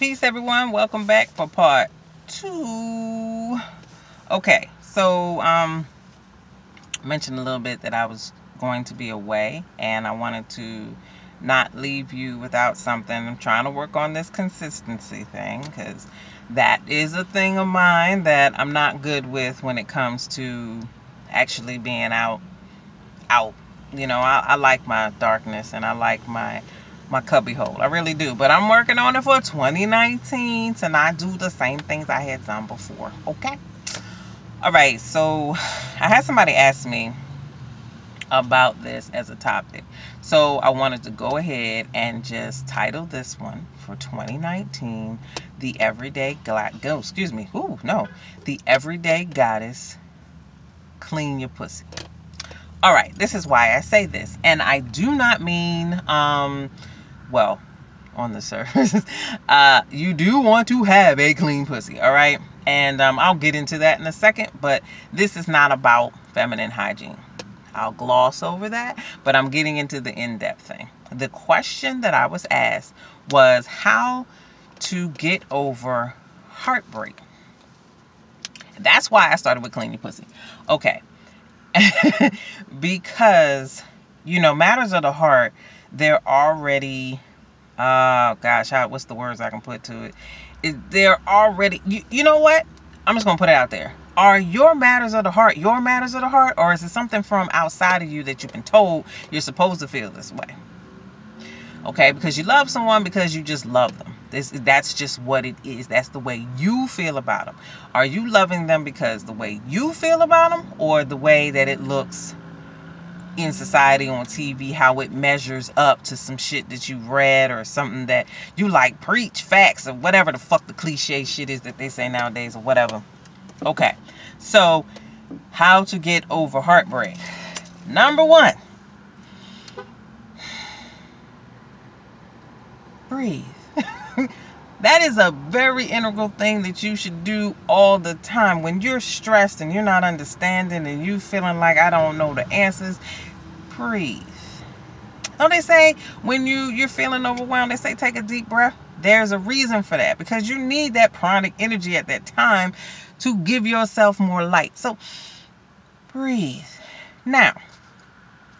Peace, everyone. Welcome back for part 2. Okay, so mentioned a little bit that I was going to be away, and I wanted to not leave you without something. I'm trying to work on this consistency thing, because that is a thing of mine that I'm not good with when it comes to actually being out. You know, I like my darkness, and I like my cubby hole. I really do. But I'm working on it for 2019 to not do the same things I had done before. Okay? Alright, so I had somebody ask me about this as a topic. So I wanted to go ahead and just title this one for 2019, The Everyday The Everyday Goddess Clean Your Pussy. Alright, this is why I say this. And I do not mean, well, on the surface, you do want to have a clean pussy, alright? And I'll get into that in a second, but this is not about feminine hygiene. I'll gloss over that, but I'm getting into the in-depth thing. The question that I was asked was how to get over heartbreak. That's why I started with Clean Your Pussy. Okay. Because, you know, matters of the heart, they're already, what's the words I can put to it? They're already, you know what? I'm just going to put it out there. Are your matters of the heart your matters of the heart? Or is it something from outside of you that you've been told you're supposed to feel this way? Okay, because you love someone because you just love them. That's just what it is. That's the way you feel about them. Are you loving them because the way you feel about them, or the way that it looks in society on TV, how it measures up to some shit that you read or something that you like, preach, facts, or whatever the fuck the cliche shit is that they say nowadays or whatever. Okay, so how to get over heartbreak. Number 1, breathe. That is a very integral thing that you should do all the time. When you're stressed and you're not understanding and you feeling like I don't know the answers, breathe. Don't they say when you're feeling overwhelmed, they say take a deep breath? There's a reason for that, because you need that pranic energy at that time to give yourself more light. So breathe. Now,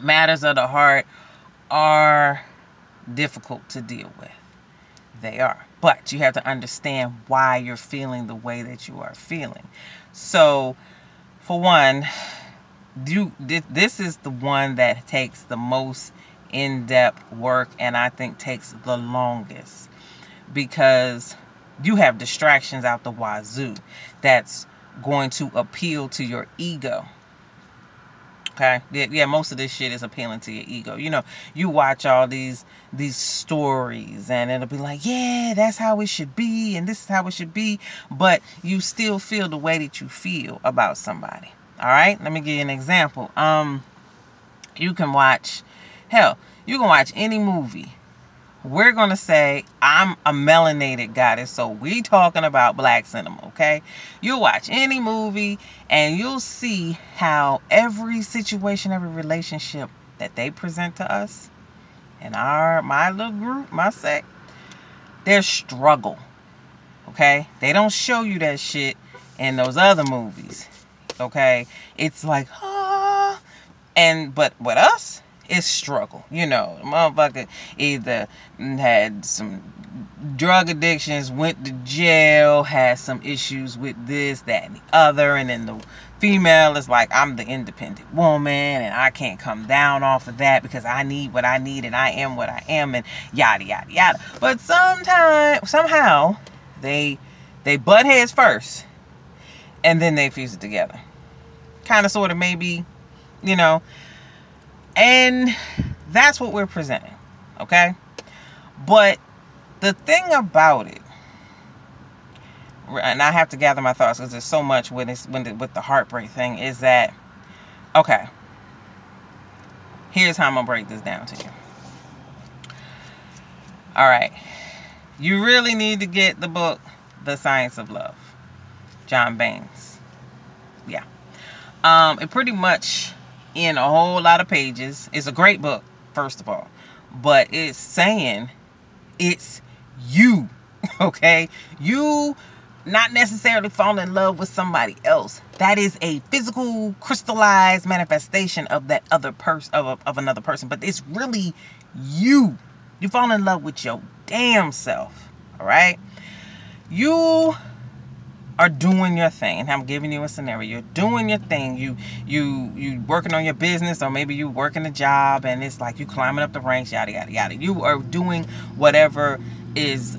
matters of the heart are difficult to deal with. They are. But you have to understand why you're feeling the way that you are feeling. So, for one, this is the one that takes the most in-depth work, and I think takes the longest, because you have distractions out the wazoo that's going to appeal to your ego. Okay, yeah, most of this shit is appealing to your ego. You know, you watch all these stories and it'll be like, yeah, that's how it should be, and this is how it should be, but you still feel the way that you feel about somebody. All right, let me give you an example. You can watch any movie. We're going to say, I'm a melanated goddess, so we talking about black cinema, okay? You'll watch any movie, and you'll see how every situation, every relationship that they present to us, in my little group, my sect, there's struggle, okay? They don't show you that shit in those other movies, okay? It's like, but with us, it's struggle. You know, the motherfucker either had some drug addictions, went to jail, had some issues with this, that, and the other, and then the female is like, I'm the independent woman, and I can't come down off of that because I need what I need, and I am what I am, and yada, yada, yada. But somehow, they butt heads first, and then they fuse it together. Kind of, sort of, maybe, you know. And that's what we're presenting, okay? But the thing about it, and I have to gather my thoughts because there's so much with the heartbreak thing, is that, okay, here's how I'm going to break this down to you. All right. You really need to get the book, The Science of Love, John Baines. Yeah. It pretty much, in a whole lot of pages, it's a great book, first of all, but it's saying it's you. Okay? You not necessarily fall in love with somebody else. That is a physical, crystallized manifestation of that other person, of another person. But it's really you. You fall in love with your damn self. All right? You are doing your thing. I'm giving you a scenario. You're doing your thing. You working on your business, or maybe you working a job, and it's like you climbing up the ranks, yada yada yada. You are doing whatever is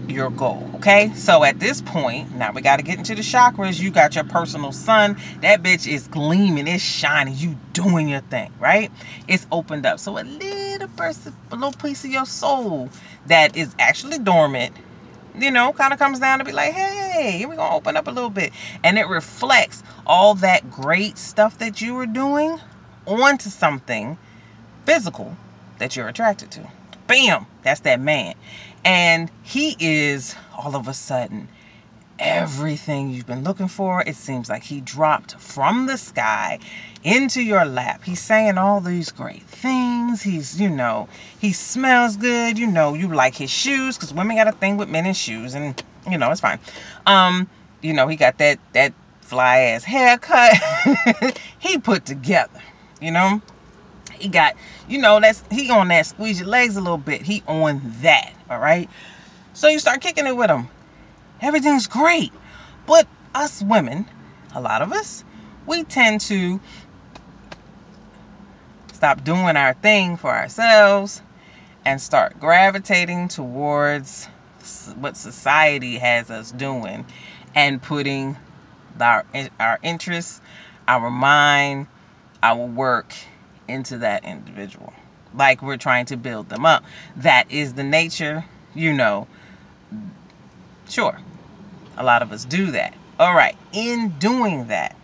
your goal. Okay, so at this point, now we got to get into the chakras. You got your personal sun. That bitch is gleaming, it's shining. You doing your thing, right? It's opened up. So a little piece of your soul that is actually dormant, you know, kind of comes down to be like, hey, we're gonna open up a little bit, and it reflects all that great stuff that you were doing onto something physical that you're attracted to. Bam, that's that man. And he is all of a sudden everything you've been looking for. It seems like he dropped from the sky into your lap. He's saying all these great things. He's, you know, he smells good. You know, you like his shoes, because women got a thing with men in shoes, and you know, it's fine. You know, he got that fly ass haircut. He put together, you know. He got, you know, he on that squeeze your legs a little bit. He on that, all right? So you start kicking it with him. Everything's great. But us women, a lot of us, we tend to stop doing our thing for ourselves and start gravitating towards what society has us doing, and putting our interests, our mind, our work into that individual, like we're trying to build them up. That is the nature, you know. Sure, a lot of us do that. All right, in doing that,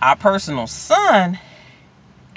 our personal sun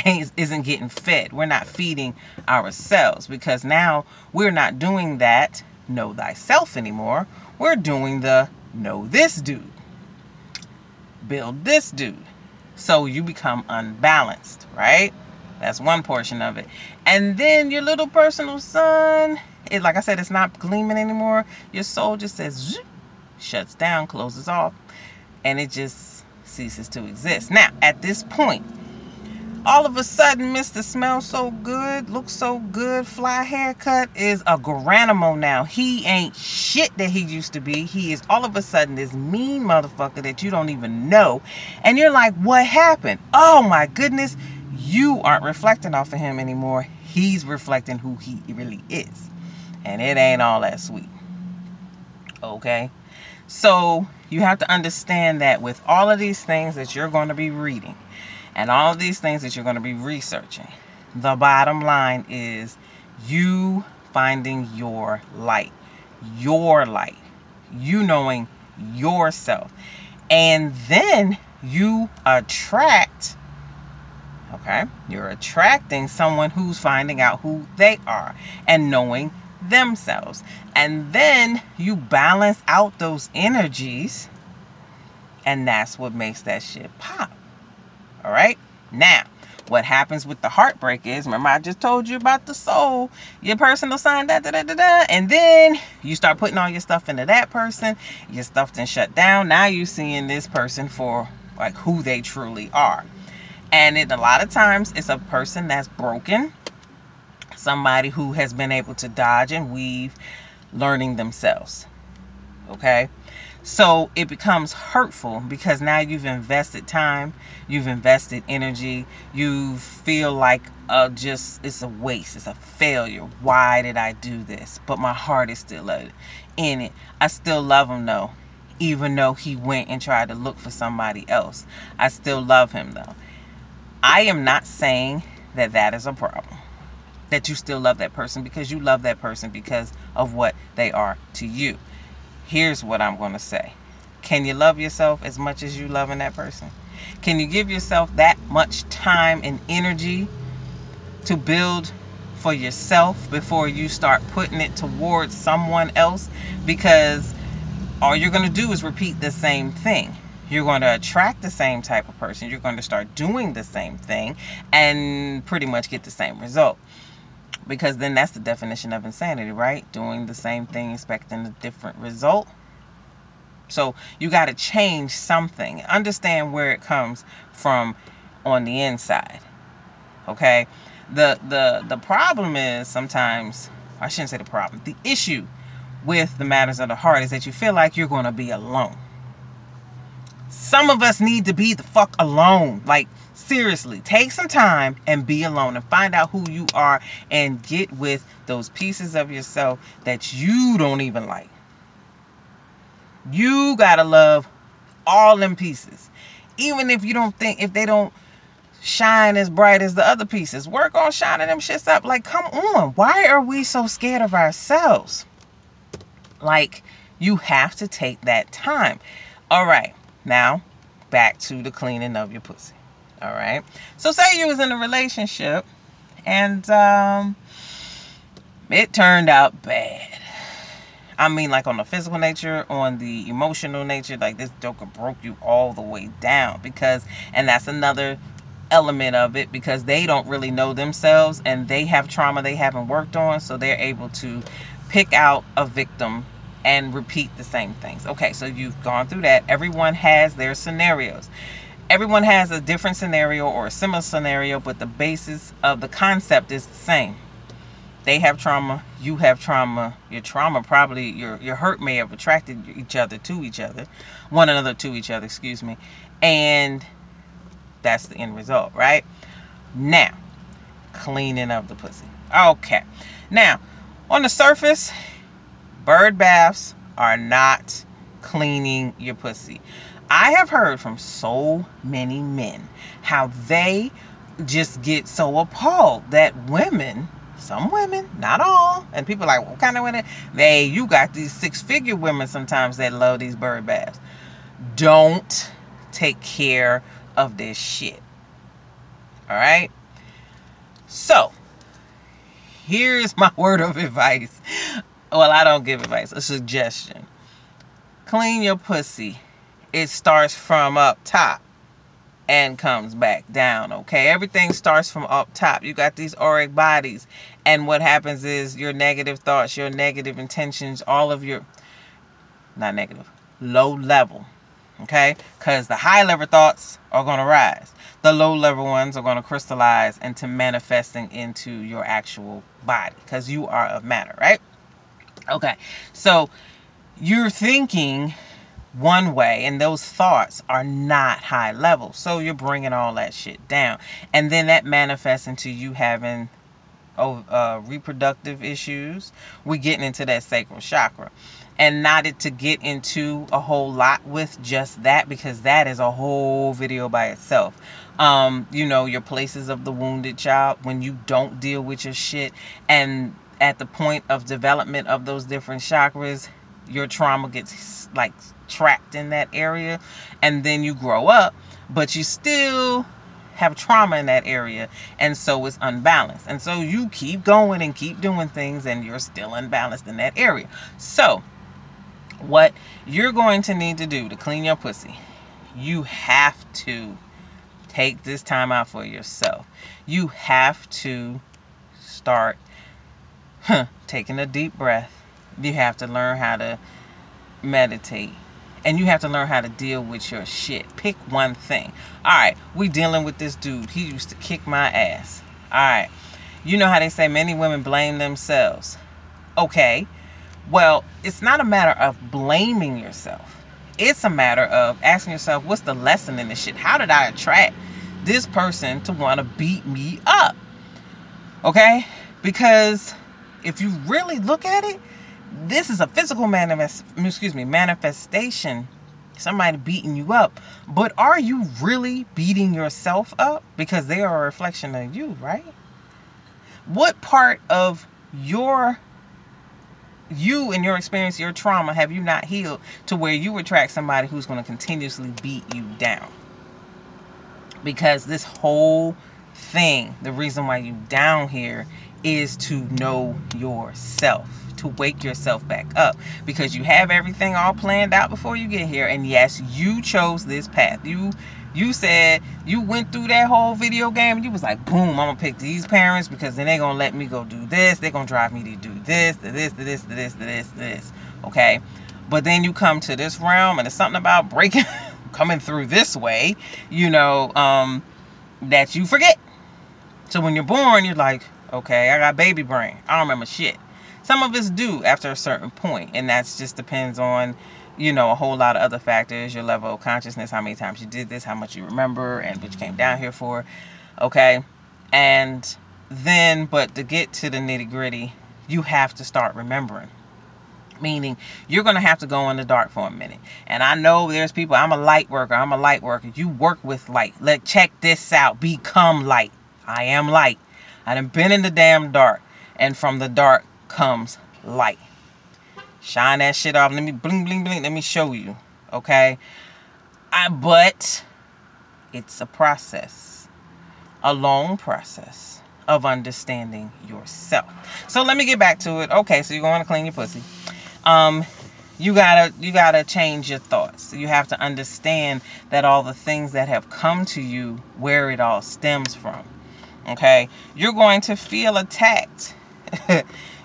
isn't getting fed. We're not feeding ourselves, because now we're not doing that know thyself anymore. We're doing the know this dude, build this dude. So you become unbalanced, right? That's one portion of it. And then your little personal sun, like I said, it's not gleaming anymore. Your soul just says, zoop, shuts down, closes off, and it just ceases to exist. Now, at this point, all of a sudden, Mr. Smells so good, looks so good, fly haircut is a Geronimo now. He ain't shit that he used to be. He is all of a sudden this mean motherfucker that you don't even know. And you're like, what happened? Oh my goodness. You aren't reflecting off of him anymore. He's reflecting who he really is. And it ain't all that sweet. Okay? So you have to understand that with all of these things that you're going to be reading, and all of these things that you're going to be researching, the bottom line is you finding your light, you knowing yourself. And then you attract, okay? You're attracting someone who's finding out who they are and knowing themselves. And then you balance out those energies, and that's what makes that shit pop. All right. Now, what happens with the heartbreak is, remember I just told you about the soul, your personal sign, and then you start putting all your stuff into that person. Your stuff then shut down. Now you're seeing this person for like who they truly are. And a lot of times it's a person that's broken, somebody who has been able to dodge and weave, learning themselves. Okay. So it becomes hurtful, because now you've invested time, you've invested energy, you feel like it's a waste, it's a failure. Why did I do this? But my heart is still in it. I still love him though, even though he went and tried to look for somebody else. I still love him though. I am not saying that that is a problem, that you still love that person, because you love that person because of what they are to you. Here's what I'm going to say. Can you love yourself as much as you loving that person? Can you give yourself that much time and energy to build for yourself before you start putting it towards someone else? Because all you're going to do is repeat the same thing. You're going to attract the same type of person. You're going to start doing the same thing and pretty much get the same result. Because then that's the definition of insanity, right? Doing the same thing, expecting a different result. So you got to change something. Understand where it comes from on the inside. Okay? The problem is sometimes, I shouldn't say the problem, the issue with the matters of the heart is that you feel like you're going to be alone. Some of us need to be the fuck alone. Like, seriously, take some time and be alone and find out who you are and get with those pieces of yourself that you don't even like. You gotta love all them pieces. Even if you don't think, if they don't shine as bright as the other pieces, work on shining them shits up. Like, come on. Why are we so scared of ourselves? Like, you have to take that time. All right. Now, back to the cleaning of your pussy. All right. So say you was in a relationship and it turned out bad. I mean, like on the physical nature, on the emotional nature, like this joker broke you all the way down because, and that's another element of it, because they don't really know themselves and they have trauma they haven't worked on. So they're able to pick out a victim and repeat the same things. Okay, so you've gone through that. Everyone has their scenarios. Everyone has a different scenario or a similar scenario, but the basis of the concept is the same. They have trauma, you have trauma. Your trauma probably, your hurt may have attracted each other to each other, one another to each other, excuse me. And that's the end result, right? Now, cleaning of the pussy. Okay. Now, on the surface, bird baths are not cleaning your pussy. I have heard from so many men how they just get so appalled that women, some women, not all, and people are like, what kind of women? You got these 6-figure women sometimes that love these bird baths. Don't take care of this shit. All right? So, here's my word of advice. Well, I don't give advice, a suggestion. Clean your pussy. It starts from up top and comes back down, okay? Everything starts from up top. You got these auric bodies, and what happens is your negative thoughts, your negative intentions, all of your, not negative, low level, okay? Because the high level thoughts are going to rise. The low level ones are going to crystallize into manifesting into your actual body, because you are of matter, right? Okay, so you're thinking one way and those thoughts are not high level, so you're bringing all that shit down, and then that manifests into you having reproductive issues. We're getting into that sacral chakra, and not to get into a whole lot with just that, because that is a whole video by itself. You know, your places of the wounded child, when you don't deal with your shit, and at the point of development of those different chakras, your trauma gets like trapped in that area, and then you grow up, but you still have trauma in that area, and so it's unbalanced, and so you keep going and keep doing things, and you're still unbalanced in that area. So what you're going to need to do to clean your pussy, you have to take this time out for yourself. You have to start taking a deep breath. You have to learn how to meditate. And you have to learn how to deal with your shit. Pick one thing. Alright, we dealing with this dude. He used to kick my ass. Alright. You know how they say many women blame themselves. Okay. Well, it's not a matter of blaming yourself. It's a matter of asking yourself, what's the lesson in this shit? How did I attract this person to want to beat me up? Okay? Because if you really look at it, this is a physical manifestation. Somebody beating you up. But are you really beating yourself up? Because they are a reflection of you, right? What part of you and your experience, your trauma, have you not healed to where you attract somebody who's going to continuously beat you down? Because this whole thing, the reason why you down here is to know yourself, to wake yourself back up, because you have everything all planned out before you get here. And yes, you chose this path. You You said you went through that whole video game and you was like, boom, I'm gonna pick these parents because then they're gonna let me go do this. They're gonna drive me to do this, to this, to this, to this, to this, to this. Okay? But then you come to this realm and it's something about breaking, coming through this way, you know, that you forget. So when you're born, you're like, okay, I got baby brain. I don't remember shit. Some of us do after a certain point, and that just depends on, you know, a whole lot of other factors, your level of consciousness, how many times you did this, how much you remember, and what you came down here for, okay? And then, but to get to the nitty-gritty, you have to start remembering. Meaning, you're going to have to go in the dark for a minute. And I know there's people, I'm a light worker. You work with light. Check this out. Become light. I am light. I done been in the damn dark. And from the dark comes light. Shine that shit off. Let me bling, bling, bling. Let me show you. Okay? But it's a process. A long process of understanding yourself. So let me get back to it. Okay, so you're going to clean your pussy. You gotta change your thoughts. You have to understand that all the things that have come to you, where it all stems from. Okay? You're going to feel attacked.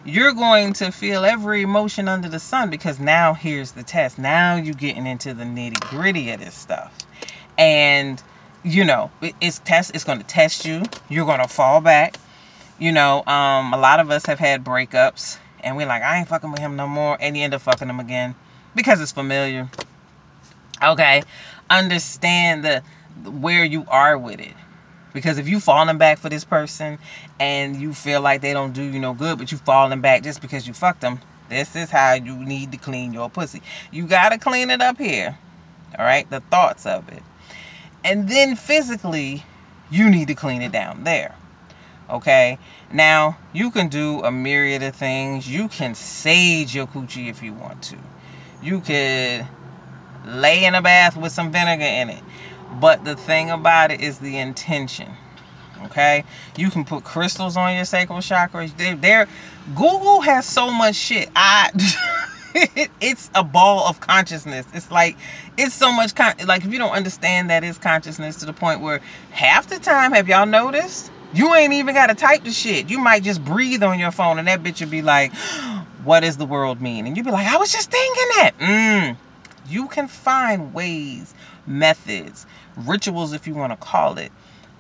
You're going to feel every emotion under the sun, because now here's the test. Now you're getting into the nitty-gritty of this stuff. And, you know, it's going to test you. You're going to fall back. You know, a lot of us have had breakups, and we're like, I ain't fucking with him no more. And you end up fucking him again because it's familiar. Okay? Understand where you are with it. Because if you falling back for this person and you feel like they don't do you no good, but you falling back just because you fucked them, this is how you need to clean your pussy. You got to clean it up here. All right? The thoughts of it. And then physically, you need to clean it down there. Okay? Now, you can do a myriad of things. You can sage your coochie if you want to. You could lay in a bath with some vinegar in it. But the thing about it is the intention. Okay? You can put crystals on your sacral chakras. Google has so much shit. It's a ball of consciousness. It's like, it's so much, like, if you don't understand that it's consciousness, to the point where half the time, have y'all noticed? You ain't even got to type the shit. You might just breathe on your phone and that bitch would be like, what does the world mean? And you'd be like, I was just thinking that. You can find ways, methods, rituals, if you want to call it,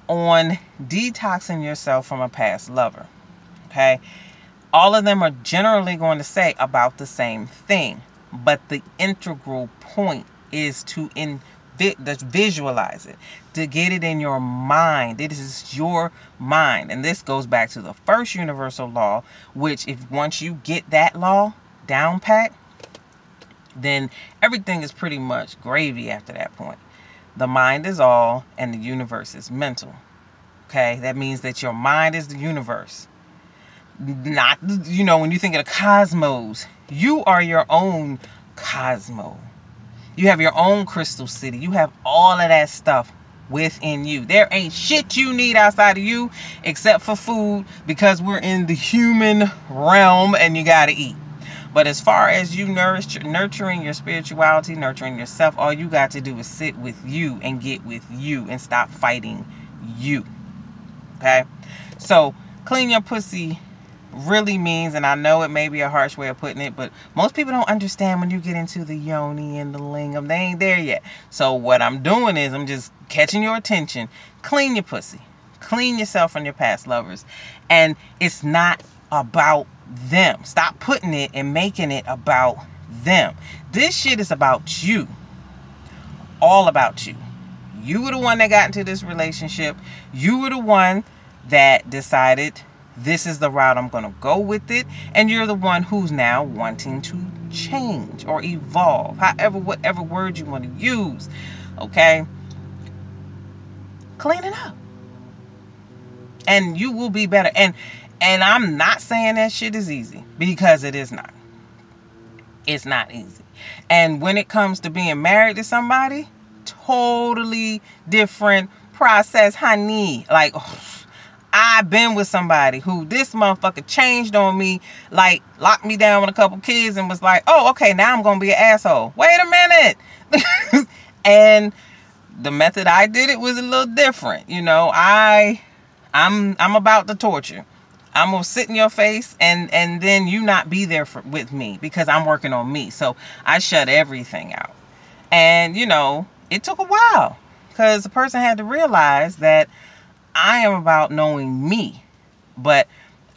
on detoxing yourself from a past lover. Okay? All of them are generally going to say about the same thing. But the integral point is to visualize it. To get it in your mind. It is your mind. And this goes back to the first universal law, which once you get that law down pat, then everything is pretty much gravy after that point. The mind is all and the universe is mental. Okay? That means that your mind is the universe. Not, you know, when you think of the cosmos, you are your own cosmo. You have your own crystal city. You have all of that stuff within you. There ain't shit you need outside of you except for food, because we're in the human realm and you gotta eat. But as far as you nurturing your spirituality, nurturing yourself, all you got to do is sit with you and get with you and stop fighting you. Okay? So, clean your pussy really means, and I know it may be a harsh way of putting it, but most people don't understand when you get into the yoni and the lingam. They ain't there yet. So what I'm doing is I'm just catching your attention. Clean your pussy. Clean yourself from your past lovers. And it's not about them. Stop putting it and making it about them. This shit is about you. All about you. You were the one that got into this relationship. You were the one that decided this is the route I'm going to go with it. And you're the one who's now wanting to change or evolve. However, whatever word you want to use. Okay? Clean it up. And you will be better. And I'm not saying that shit is easy, because it is not. It's not easy. And when it comes to being married to somebody, totally different process, honey. Like, I've been with somebody who this motherfucker changed on me, like locked me down with a couple kids and was like, oh, okay, now I'm going to be an asshole. Wait a minute. And the method I did it was a little different. You know, I'm about the torture. I'm gonna sit in your face and then you not be there with me because I'm working on me. So I shut everything out. And you know, it took a while because the person had to realize that I am about knowing me. But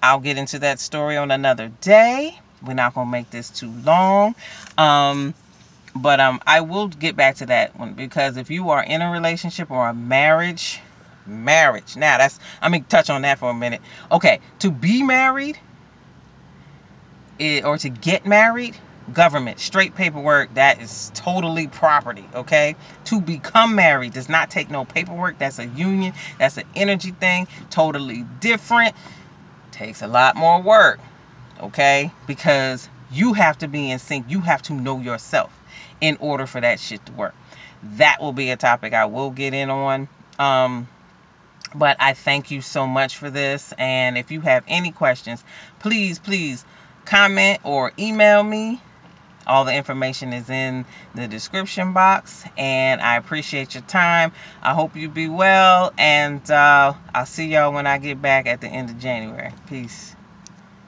I'll get into that story on another day. We're not gonna make this too long. But I will get back to that one, because if you are in a relationship or a marriage, now that's, I'm gonna touch on that for a minute. Okay, to be married or to get married, government, straight paperwork, that is totally property. Okay, to become married does not take no paperwork. That's a union, that's an energy thing, totally different. Takes a lot more work. Okay, because you have to be in sync. You have to know yourself in order for that shit to work. That will be a topic I will get in on. But I thank you so much for this. And if you have any questions, please comment or email me. All the information is in the description box. And I appreciate your time. I hope you be well. And I'll see y'all when I get back at the end of January. Peace.